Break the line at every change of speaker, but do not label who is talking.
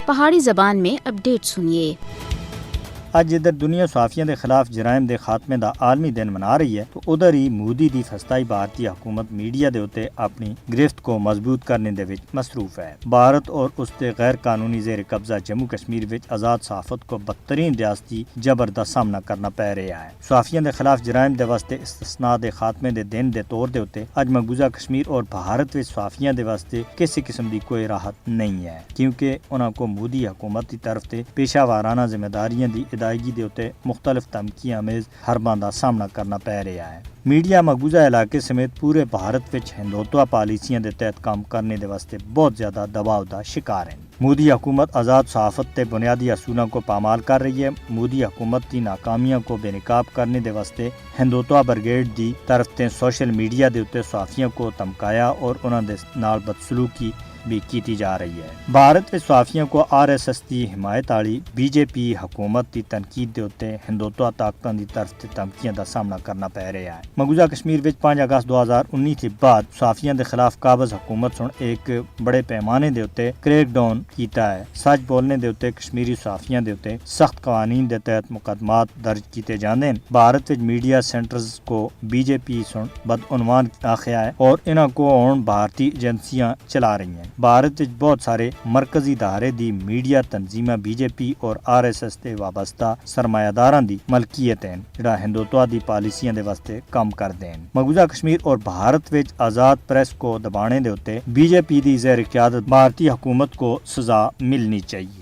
پہاڑی زبان میں اپڈیٹ سنیے۔
اج ادھر دنیا صحافیوں کے خلاف جرائم دے خاتمے دا عالمی دن منا رہی ہے تو ادھر ہی مودی دی فسطائی بھارتی حکومت میڈیا دے اتے اپنی گرفت کو مضبوط کرنے دے وچ مصروف ہے۔ بھارت اور اس کے غیر قانونی زیر قبضہ جموں کشمیر وچ آزاد صحافت کو بدترین ریاستی جبر دا سامنا کرنا پے رہا ہے۔ صحافیوں کے خلاف جرائم دے واسطے استثناء دے خاتمے دے دن دے طور دے اتے اج مقبوضہ کشمیر اور بھارت وچ صحافیوں دے واسطے کسی قسم دی کوئی راحت نہیں ہے، کیونکہ انہاں کو مودی حکومت دی طرف تے پیشہ وارانہ ذمہ داریاں دی ادائیگی دے اتے مختلف دھمکیاں آمیز حرباں دا سامنا کرنا پے رہا ہے۔ میڈیا مقبوضہ علاقے سمیت پورے بھارت وچ ہندوتوا پالیسیاں دے تحت کام کرنے دے واسطے بہت زیادہ دباؤ دا شکار ہیں۔ مودی حکومت آزاد صحافت تے بنیادی اصولوں کو پامال کر رہی ہے۔ مودی حکومت دی ناکامیاں کو بے نقاب کرنے دے واسطے ہندوتوا برگیڈ دی طرف تے سوشل میڈیا دے اتے صحافیوں کو دھمکایا اور انہاں دے نال بدسلوکی بھی کیتی جا رہی ہے۔ بھارت وچ صحافیوں کو RSS دی حمایت والی BJP حکومت دی تنقید دے اتے ہندوتوا طاقتاں دی طرف تے دھمکیاں دا سامنا کرنا پے رہا ہے۔ مقبوضہ کشمیر وچ 5 اگست 2019 کے بعد صحافیوں دے خلاف قابض حکومت سن ایک بڑے پیمانے دے اتے کریک ڈاؤن کیتا ہے۔ سچ بولنے دے اتے کشمیری صحافیوں دے اتے سخت قوانین دے تحت مقدمات درج کیتے جاندے ہیں۔ بھارت وچ میڈیا سینٹرز کو BJP سن بدعنوان آخیا ہے اور انہاں کو ہن بھارتی ایجنسیاں چلا رہی ہیں۔ بھارت وچ بہت سارے مرکزی ادارے دی میڈیا تنظیماں BJP اور RSS دے وابستہ سرمایہ داراں دی ملکیت ہیں جڑا ہندوتوا دی پالیسیاں دے واسطے کام کردے ہیں۔ مقبوضہ کشمیر اور بھارت وچ آزاد پریس کو دبانے دے اتے BJP دی زیر قیادت بھارتی حکومت کو سزا ملنی چاہیے۔